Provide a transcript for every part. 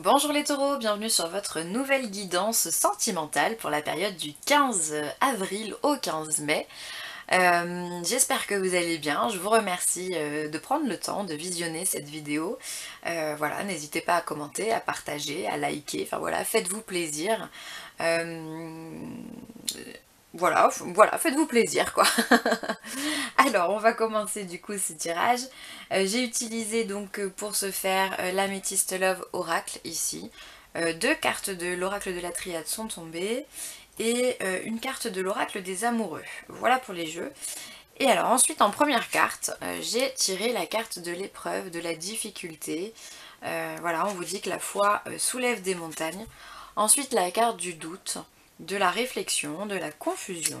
Bonjour les taureaux, bienvenue sur votre nouvelle guidance sentimentale pour la période du 15 avril au 15 mai. J'espère que vous allez bien, je vous remercie de prendre le temps de visionner cette vidéo. Voilà, n'hésitez pas à commenter, à partager, à liker, enfin voilà, faites-vous plaisir. Voilà, faites-vous plaisir quoi. Alors, on va commencer du coup ce tirage. J'ai utilisé donc pour ce faire l'Améthyste Love Oracle ici. Deux cartes de l'Oracle de la Triade sont tombées et une carte de l'Oracle des Amoureux. Voilà pour les jeux. Et alors ensuite en première carte, j'ai tiré la carte de l'épreuve, de la difficulté. Voilà, on vous dit que la foi soulève des montagnes. Ensuite la carte du doute, de la réflexion, de la confusion.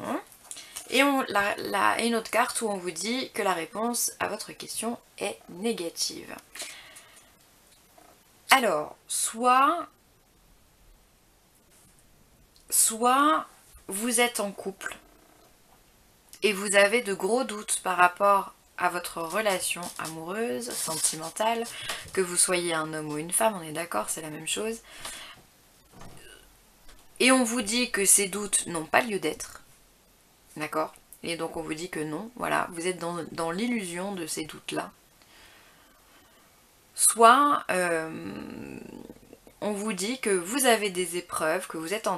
Et une autre carte où on vous dit que la réponse à votre question est négative. Alors, soit vous êtes en couple et vous avez de gros doutes par rapport à votre relation amoureuse, sentimentale, que vous soyez un homme ou une femme, on est d'accord, c'est la même chose. Et on vous dit que ces doutes n'ont pas lieu d'être, d'accord? Et donc on vous dit que non, voilà, vous êtes dans l'illusion de ces doutes-là. Soit on vous dit que vous avez des épreuves, que vous êtes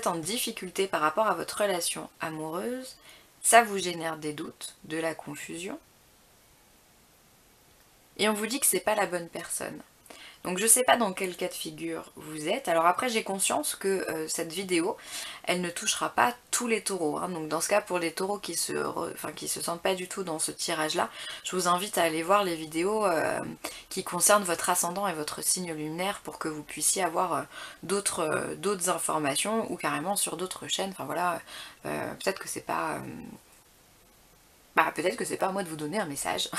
en difficulté par rapport à votre relation amoureuse, ça vous génère des doutes, de la confusion, et on vous dit que c'est pas la bonne personne. Donc je sais pas dans quel cas de figure vous êtes. Alors après j'ai conscience que cette vidéo, elle ne touchera pas tous les taureaux. Hein. Donc dans ce cas, pour les taureaux qui se sentent pas du tout dans ce tirage-là, je vous invite à aller voir les vidéos qui concernent votre ascendant et votre signe lunaire pour que vous puissiez avoir d'autres informations ou carrément sur d'autres chaînes. Enfin voilà, peut-être que c'est pas... peut-être que c'est pas à moi de vous donner un message.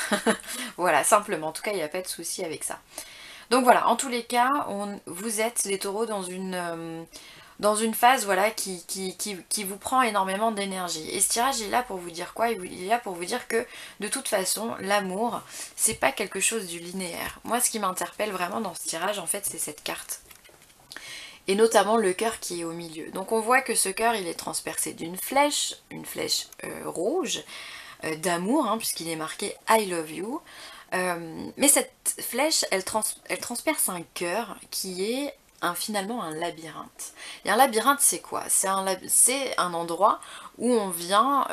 Voilà, simplement. En tout cas, il n'y a pas de souci avec ça. Donc voilà, en tous les cas, vous êtes les taureaux dans une phase voilà, qui vous prend énormément d'énergie. Et ce tirage est là pour vous dire quoi? Il est là pour vous dire que de toute façon, l'amour, c'est pas quelque chose du linéaire. Moi, ce qui m'interpelle vraiment dans ce tirage, en fait, c'est cette carte. Et notamment le cœur qui est au milieu. Donc on voit que ce cœur, il est transpercé d'une flèche, une flèche rouge, d'amour, hein, puisqu'il est marqué I love you. Mais cette flèche, elle transperce un cœur qui est finalement un labyrinthe. Et un labyrinthe, c'est quoi? C'est un endroit où on vient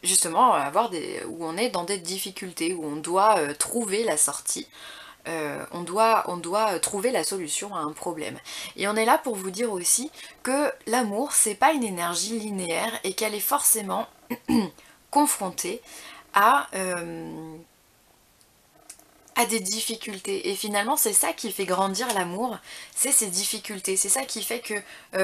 justement où on est dans des difficultés, où on doit trouver la sortie. On doit trouver la solution à un problème. Et on est là pour vous dire aussi que l'amour, c'est pas une énergie linéaire et qu'elle est forcément confrontée à des difficultés. Et finalement, c'est ça qui fait grandir l'amour, c'est ces difficultés. C'est ça qui fait que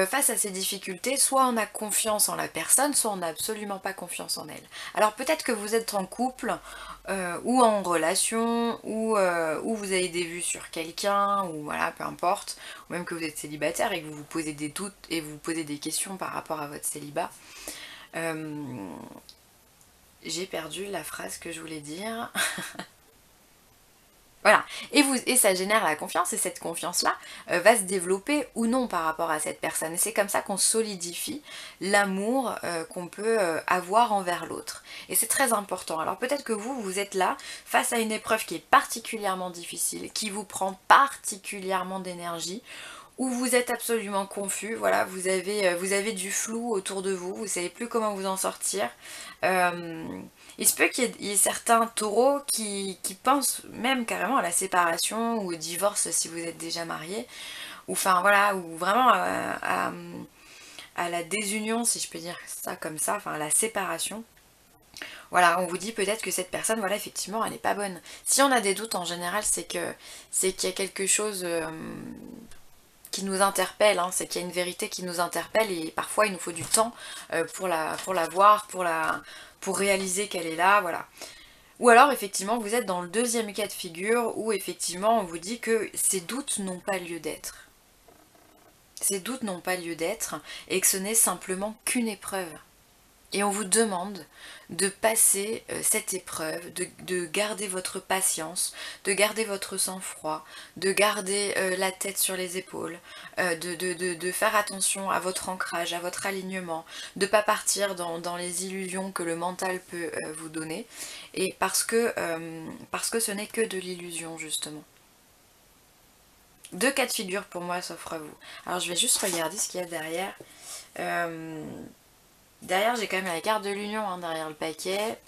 face à ces difficultés, soit on a confiance en la personne, soit on n'a absolument pas confiance en elle. Alors peut-être que vous êtes en couple, ou en relation, ou vous avez des vues sur quelqu'un, ou voilà, peu importe, ou même que vous êtes célibataire et que vous vous posez des doutes et vous vous posez des questions par rapport à votre célibat. J'ai perdu la phrase que je voulais dire. Voilà, et ça génère la confiance, et cette confiance-là va se développer ou non par rapport à cette personne. Et c'est comme ça qu'on solidifie l'amour qu'on peut avoir envers l'autre. Et c'est très important. Alors peut-être que vous êtes là, face à une épreuve qui est particulièrement difficile, qui vous prend particulièrement d'énergie, où vous êtes absolument confus, voilà, vous avez du flou autour de vous, vous savez plus comment vous en sortir. Il se peut qu'il y ait certains taureaux qui pensent même carrément à la séparation ou au divorce si vous êtes déjà marié, ou enfin voilà, ou vraiment à la désunion, si je peux dire ça comme ça, enfin à la séparation. Voilà, on vous dit peut-être que cette personne, voilà, effectivement, elle n'est pas bonne. Si on a des doutes en général, c'est qu'il y a quelque chose qui nous interpelle, hein, c'est qu'il y a une vérité qui nous interpelle et parfois il nous faut du temps pour la voir, pour réaliser qu'elle est là, voilà. Ou alors effectivement vous êtes dans le deuxième cas de figure où effectivement on vous dit que ces doutes n'ont pas lieu d'être. Ces doutes n'ont pas lieu d'être et que ce n'est simplement qu'une épreuve. Et on vous demande de passer cette épreuve, de garder votre patience, de garder votre sang-froid, de garder la tête sur les épaules, de faire attention à votre ancrage, à votre alignement, de ne pas partir dans les illusions que le mental peut vous donner, et parce que ce n'est que de l'illusion justement. Deux cas de figure pour moi s'offrent à vous. Alors je vais juste regarder ce qu'il y a derrière. Derrière j'ai quand même la carte de l'union hein, derrière le paquet.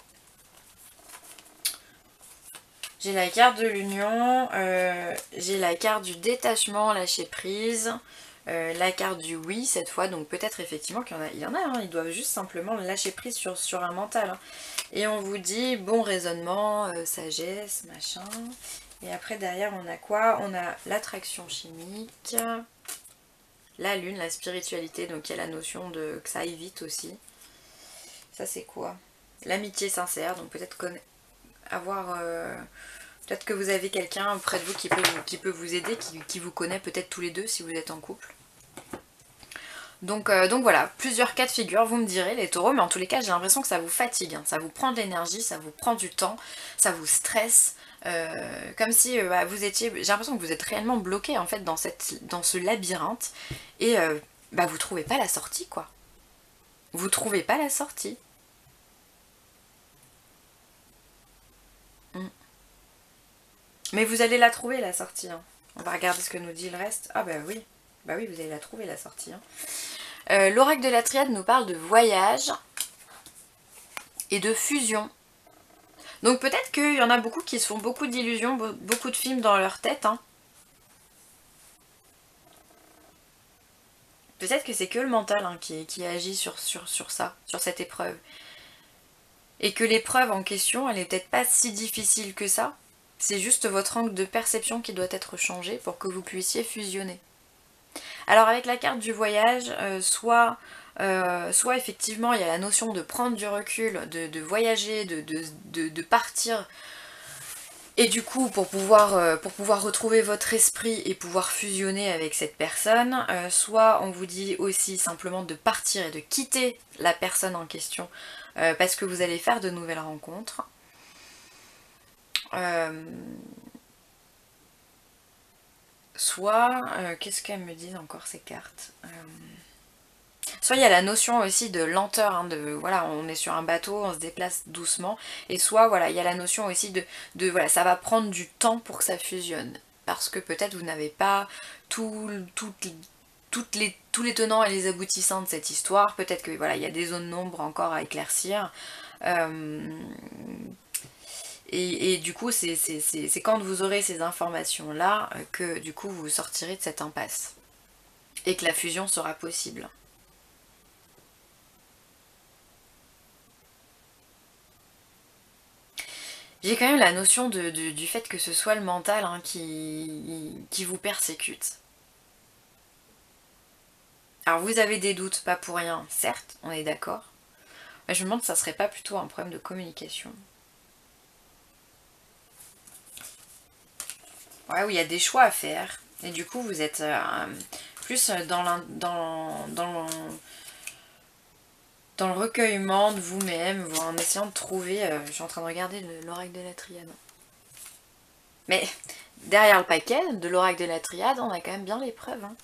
J'ai la carte de l'union, j'ai la carte du détachement, lâcher prise, la carte du oui cette fois, donc peut-être effectivement qu'il y en a, hein, ils doivent juste simplement lâcher prise sur un mental. Hein. Et on vous dit bon raisonnement, sagesse, machin. Et après derrière on a quoi? On a l'attraction chimique, la lune, la spiritualité, donc il y a la notion de que ça aille vite aussi. Ça c'est quoi? L'amitié sincère, donc peut-être avoir... peut-être que vous avez quelqu'un auprès de vous qui peut vous aider, qui vous connaît peut-être tous les deux si vous êtes en couple. Donc voilà, plusieurs cas de figure, vous me direz les taureaux, mais en tous les cas j'ai l'impression que ça vous fatigue, hein. Ça vous prend de l'énergie, ça vous prend du temps, ça vous stresse, comme si vous étiez, j'ai l'impression que vous êtes réellement bloqué en fait dans ce labyrinthe, et vous trouvez pas la sortie quoi. Vous trouvez pas la sortie. Mais vous allez la trouver la sortie. Hein. On va regarder ce que nous dit le reste. Ah bah oui, vous allez la trouver la sortie. Hein. L'oracle de la triade nous parle de voyage et de fusion. Donc peut-être qu'il y en a beaucoup qui se font beaucoup d'illusions, beaucoup de films dans leur tête. Hein. Peut-être que c'est que le mental hein, qui agit sur ça, sur cette épreuve. Et que l'épreuve en question, elle n'est peut-être pas si difficile que ça. C'est juste votre angle de perception qui doit être changé pour que vous puissiez fusionner. Alors avec la carte du voyage, soit effectivement il y a la notion de prendre du recul, de voyager, de partir, et du coup pour pouvoir retrouver votre esprit et pouvoir fusionner avec cette personne, soit on vous dit aussi simplement de partir et de quitter la personne en question parce que vous allez faire de nouvelles rencontres. Soit, qu'est-ce qu'elles me disent encore ces cartes soit il y a la notion aussi de lenteur, hein, voilà, on est sur un bateau, on se déplace doucement, et soit voilà, il y a la notion aussi de voilà, ça va prendre du temps pour que ça fusionne, parce que peut-être vous n'avez pas tous les tenants et les aboutissants de cette histoire, peut-être que voilà, il y a des zones d'ombre encore à éclaircir. Et du coup, c'est quand vous aurez ces informations-là que du coup vous sortirez de cette impasse. Et que la fusion sera possible. J'ai quand même la notion du fait que ce soit le mental hein, qui vous persécute. Alors vous avez des doutes, pas pour rien, certes, on est d'accord. Mais je me demande si ça serait pas plutôt un problème de communication. Ouais, où il y a des choix à faire. Et du coup, vous êtes plus dans le recueillement de vous-même, en essayant de trouver... je suis en train de regarder l'oracle de la triade. Mais derrière le paquet de l'oracle de la triade, on a quand même bien l'épreuve. Hein.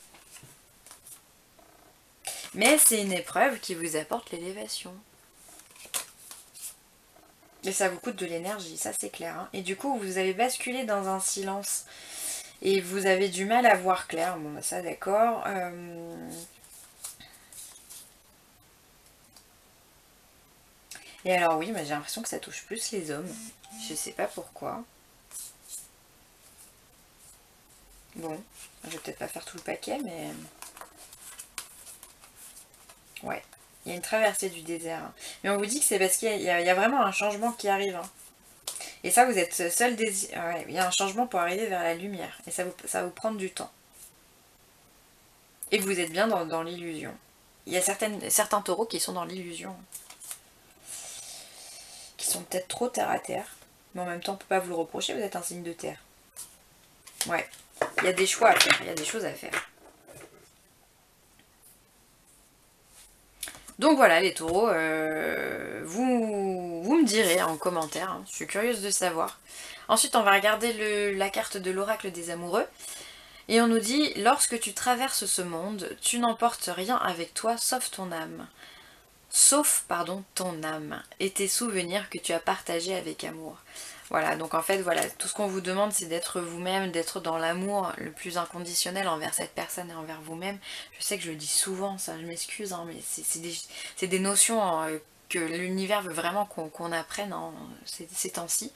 Mais c'est une épreuve qui vous apporte l'élévation. Et ça vous coûte de l'énergie, ça c'est clair. Hein. Et du coup, vous avez basculé dans un silence. Et vous avez du mal à voir clair. Bon, bah ça d'accord. Et alors oui, j'ai l'impression que ça touche plus les hommes. Je sais pas pourquoi. Bon, je vais peut-être pas faire tout le paquet, mais... Ouais, il y a une traversée du désert. Hein. Mais on vous dit que c'est parce qu'il y a vraiment un changement qui arrive. Hein. Et ça, vous êtes seul désir. Ouais, il y a un changement pour arriver vers la lumière. Et ça va vous prendre du temps. Et vous êtes bien dans l'illusion. Il y a certains taureaux qui sont dans l'illusion. Qui sont peut-être trop terre à terre. Mais en même temps, on ne peut pas vous le reprocher, vous êtes un signe de terre. Ouais, il y a des choix à faire, il y a des choses à faire. Donc voilà les taureaux, vous me direz en commentaire, hein, je suis curieuse de savoir. Ensuite on va regarder la carte de l'oracle des amoureux. Et on nous dit, lorsque tu traverses ce monde, tu n'emportes rien avec toi sauf ton âme. Sauf, pardon, ton âme et tes souvenirs que tu as partagés avec amour. Voilà, donc en fait, voilà, tout ce qu'on vous demande, c'est d'être vous-même, d'être dans l'amour le plus inconditionnel envers cette personne et envers vous-même. Je sais que je le dis souvent, ça, je m'excuse, hein, mais c'est des notions que l'univers veut vraiment qu'on apprenne ces temps-ci.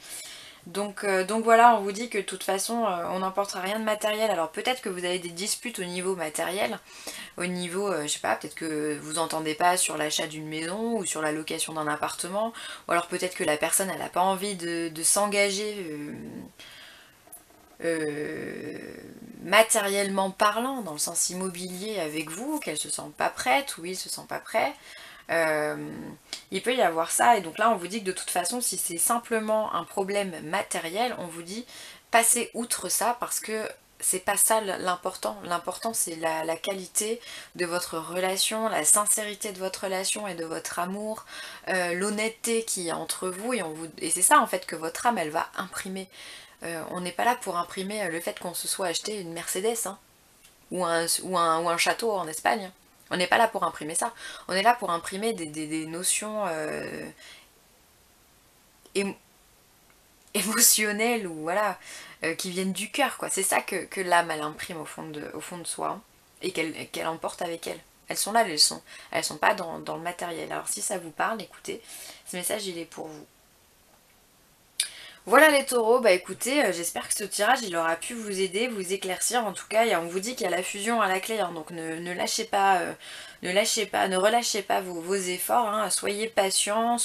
Donc voilà, on vous dit que de toute façon, on n'emportera rien de matériel. Alors peut-être que vous avez des disputes au niveau matériel, au niveau, je sais pas, peut-être que vous entendez pas sur l'achat d'une maison ou sur la location d'un appartement, ou alors peut-être que la personne, elle n'a pas envie de s'engager matériellement parlant, dans le sens immobilier avec vous, qu'elle se sent pas prête, ou il se sent pas prêt. Euh, il peut y avoir ça, et donc là on vous dit que de toute façon si c'est simplement un problème matériel, on vous dit passez outre ça parce que c'est pas ça l'important. L'important c'est la qualité de votre relation, la sincérité de votre relation et de votre amour, l'honnêteté qui est entre vous, et c'est ça en fait que votre âme elle va imprimer. On n'est pas là pour imprimer le fait qu'on se soit acheté une Mercedes, hein, ou un château en Espagne. On n'est pas là pour imprimer ça. On est là pour imprimer des notions émotionnelles ou voilà, qui viennent du cœur, quoi. C'est ça que l'âme elle imprime au fond de soi, hein, et qu'elle emporte avec elle. Elles sont là les leçons. Elles sont pas dans le matériel. Alors si ça vous parle, écoutez, ce message il est pour vous. Voilà les taureaux, bah écoutez, j'espère que ce tirage il aura pu vous aider, vous éclaircir. En tout cas, on vous dit qu'il y a la fusion à la clé, hein, donc ne lâchez pas, ne relâchez pas vos efforts, hein, soyez patient,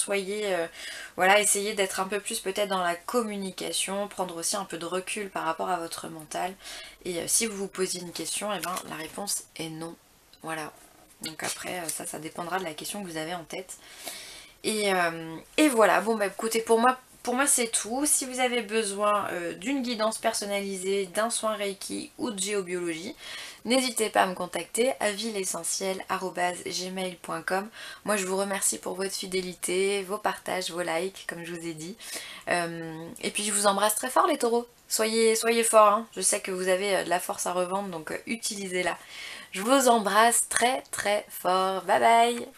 voilà, essayez d'être un peu plus peut-être dans la communication, prendre aussi un peu de recul par rapport à votre mental. Et si vous vous posez une question, eh ben, la réponse est non. Voilà. Donc après, ça dépendra de la question que vous avez en tête. Et voilà, bon bah écoutez, pour moi c'est tout. Si vous avez besoin d'une guidance personnalisée, d'un soin Reiki ou de géobiologie, n'hésitez pas à me contacter à villeessentielle@gmail.com. Moi je vous remercie pour votre fidélité, vos partages, vos likes, comme je vous ai dit. Et puis je vous embrasse très fort les taureaux. Soyez forts, hein. Je sais que vous avez de la force à revendre, donc utilisez-la. Je vous embrasse très très fort. Bye bye!